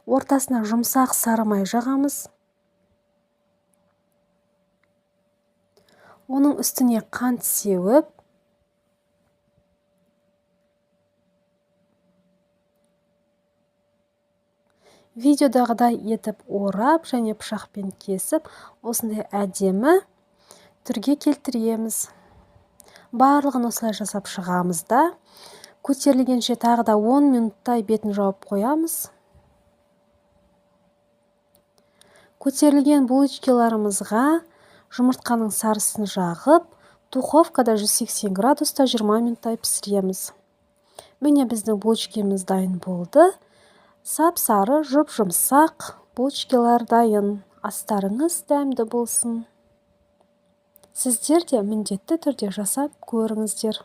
ортасына жұмсақ сары май жағамыз. Оның үстіне қант сеуіп, видеодағыдай етіп орап және пышақпен кесіп, осындай әдемі түрге келтіреміз. Барлығын осылай жасап шығамыз да, көтерілгенше тағы да 10 минуттай бетін жауып қоямыз. Көтерілген булочкаларымызға жұмыртқаның сарысын жағып, духовкада 180 градуста 20 минуттай пісіреміз. Міне біздің булочкамыз дайын болды. Сап-сары, жұп-жұмсақ булочкалар дайын. Астарыңыз дәмді болсын. Сіздер де міндетті түрде жасап көріңіздер.